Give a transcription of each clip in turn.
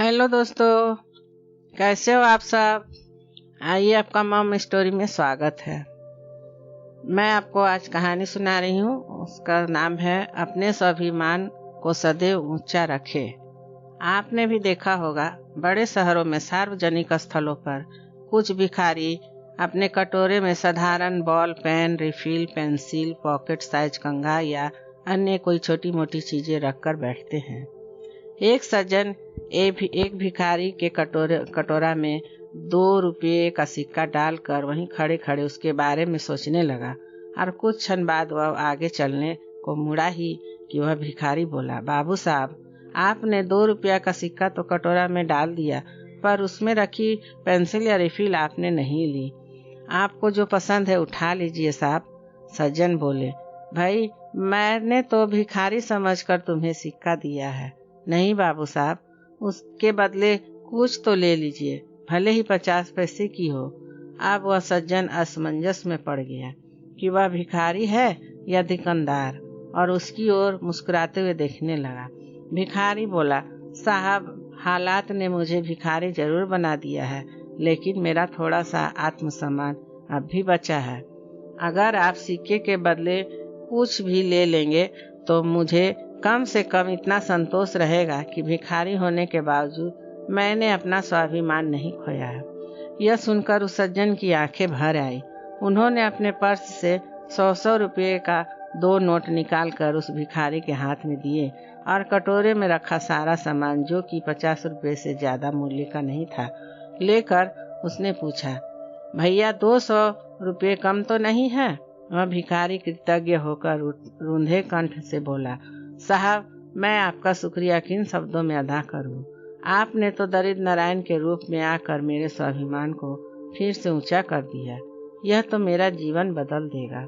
Hello दोस्तों, कैसे हो आप सब। आइए, आपका मॉम स्टोरी में स्वागत है। मैं आपको आज कहानी सुना रही हूँ। उसका नाम है अपने स्वाभिमान को सदैव ऊंचा रखे। आपने भी देखा होगा, बड़े शहरों में सार्वजनिक स्थलों पर कुछ भिखारी अपने कटोरे में साधारण ball pen, refill, pencil, pocket size कंघा या अन्य कोई छोटी मोटी चीजें रखकर बैठते हैं। एक सज्जन एक भिखारी के कटोरा में 2 रुपये का सिक्का डालकर वहीं खड़े खड़े उसके बारे में सोचने लगा और कुछ क्षण बाद वह आगे चलने को मुड़ा ही कि वह भिखारी बोला, बाबू साहब, आपने 2 रुपया का सिक्का तो कटोरा में डाल दिया, पर उसमें रखी पेंसिल या रिफिल आपने नहीं ली। आपको जो पसंद है उठा लीजिए साहब। सज्जन बोले, भाई, मैंने तो भिखारी समझकर तुम्हें सिक्का दिया है। नहीं बाबू साहब, उसके बदले कुछ तो ले लीजिए, भले ही 50 पैसे की हो। अब वह सज्जन असमंजस में पड़ गया कि वह भिखारी है या दुकानदार, और उसकी ओर मुस्कुराते हुए देखने लगा। भिखारी बोला, साहब, हालात ने मुझे भिखारी जरूर बना दिया है, लेकिन मेरा थोड़ा सा आत्मसम्मान अब भी बचा है। अगर आप सिक्के के बदले कुछ भी ले लेंगे तो मुझे कम से कम इतना संतोष रहेगा कि भिखारी होने के बावजूद मैंने अपना स्वाभिमान नहीं खोया है। यह सुनकर उस सज्जन की आंखें भर आई। उन्होंने अपने पर्स से 100 रुपये का 2 नोट निकालकर उस भिखारी के हाथ में दिए और कटोरे में रखा सारा सामान, जो कि 50 रुपये से ज्यादा मूल्य का नहीं था, लेकर उसने पूछा, भैया 200 रुपये कम तो नहीं है? वह भिखारी कृतज्ञ होकर रूंधे कंठ से बोला, साहब, मैं आपका शुक्रिया किन शब्दों में अदा करूं। आपने तो दरिद्र नारायण के रूप में आकर मेरे स्वाभिमान को फिर से ऊंचा कर दिया। यह तो मेरा जीवन बदल देगा।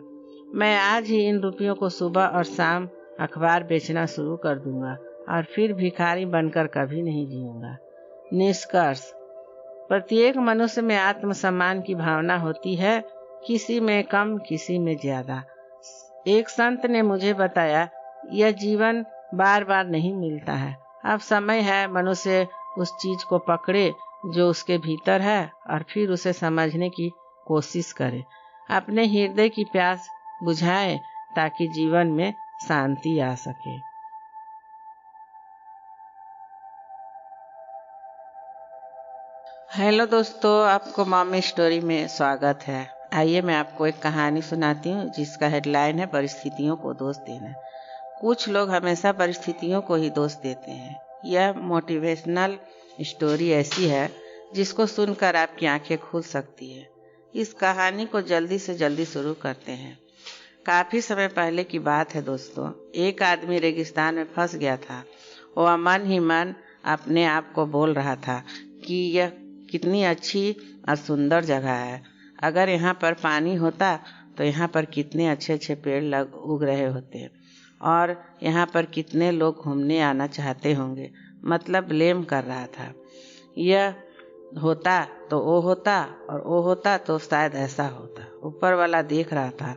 मैं आज ही इन रुपयों को सुबह और शाम अखबार बेचना शुरू कर दूंगा और फिर भिखारी बनकर कभी नहीं जीऊंगा। निष्कर्ष, प्रत्येक मनुष्य में आत्मसम्मान की भावना होती है, किसी में कम, किसी में ज्यादा। एक संत ने मुझे बताया, यह जीवन बार बार नहीं मिलता है। अब समय है मनुष्य उस चीज को पकड़े जो उसके भीतर है और फिर उसे समझने की कोशिश करे, अपने हृदय की प्यास बुझाए, ताकि जीवन में शांति आ सके। हेलो दोस्तों, आपको मॉमी स्टोरी में स्वागत है। आइए, मैं आपको एक कहानी सुनाती हूँ जिसका हेडलाइन है परिस्थितियों को दोष देना। कुछ लोग हमेशा परिस्थितियों को ही दोष देते हैं। यह मोटिवेशनल स्टोरी ऐसी है जिसको सुनकर आपकी आंखें खुल सकती है। इस कहानी को जल्दी से जल्दी शुरू करते हैं। काफी समय पहले की बात है दोस्तों। एक आदमी रेगिस्तान में फंस गया था। वह मन ही मन अपने आप को बोल रहा था कि यह कितनी अच्छी और सुंदर जगह है। अगर यहाँ पर पानी होता तो यहाँ पर कितने अच्छे अच्छे पेड़ उग रहे होते, और यहाँ पर कितने लोग घूमने आना चाहते होंगे। मतलब ब्लेम कर रहा था। यह होता तो वो होता, और वो होता तो शायद ऐसा होता। ऊपर वाला देख रहा था।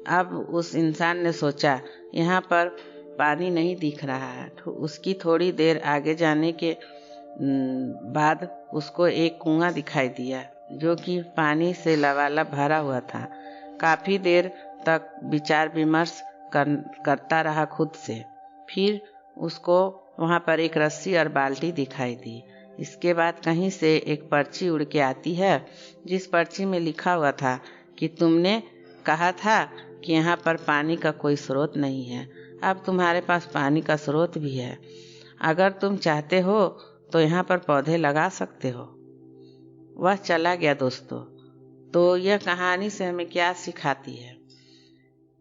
अब उस इंसान ने सोचा, यहाँ पर पानी नहीं दिख रहा है। तो उसकी थोड़ी देर आगे जाने के बाद उसको एक कुआं दिखाई दिया, जो कि पानी से लबालब भरा हुआ था। काफी देर तक विचार विमर्श करता रहा खुद से। फिर उसको वहां पर एक रस्सी और बाल्टी दिखाई दी। इसके बाद कहीं से एक पर्ची उड़ के आती है, जिस पर्ची में लिखा हुआ था कि तुमने कहा था कि यहाँ पर पानी का कोई स्रोत नहीं है। अब तुम्हारे पास पानी का स्रोत भी है। अगर तुम चाहते हो तो यहाँ पर पौधे लगा सकते हो। वह चला गया दोस्तों। तो यह कहानी से हमें क्या सिखाती है?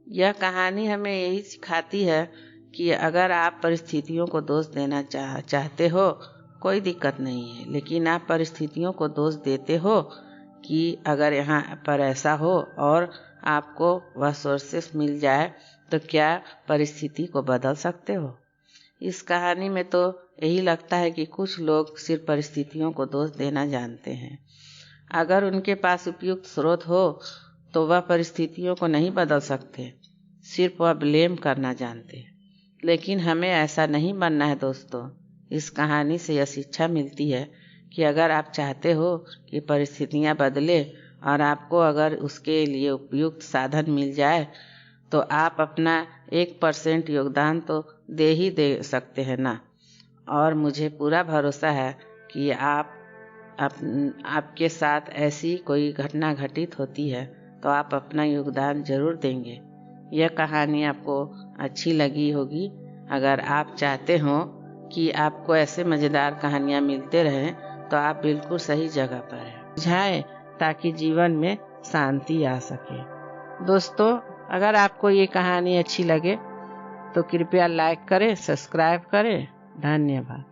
यह कहानी हमें यही सिखाती है कि अगर आप परिस्थितियों को दोष देना चाहते हो, कोई दिक्कत नहीं है, लेकिन आप परिस्थितियों को दोष देते हो कि अगर यहाँ पर ऐसा हो और आपको वह सोर्सेस मिल जाए तो क्या परिस्थिति को बदल सकते हो? इस कहानी में तो यही लगता है कि कुछ लोग सिर्फ परिस्थितियों को दोष देना जानते हैं। अगर उनके पास उपयुक्त स्रोत हो तो वह परिस्थितियों को नहीं बदल सकते, सिर्फ वह ब्लेम करना जानते। लेकिन हमें ऐसा नहीं बनना है दोस्तों। इस कहानी से यह शिक्षा मिलती है कि अगर आप चाहते हो कि परिस्थितियां बदले और आपको अगर उसके लिए उपयुक्त साधन मिल जाए तो आप अपना 1% योगदान तो दे ही दे सकते हैं ना। और मुझे पूरा भरोसा है कि आपके साथ ऐसी कोई घटना घटित होती है तो आप अपना योगदान जरूर देंगे। यह कहानी आपको अच्छी लगी होगी। अगर आप चाहते हो कि आपको ऐसे मज़ेदार कहानियाँ मिलते रहें तो आप बिल्कुल सही जगह पर हैं। समझाएं ताकि जीवन में शांति आ सके। दोस्तों, अगर आपको ये कहानी अच्छी लगे तो कृपया लाइक करें, सब्सक्राइब करें। धन्यवाद।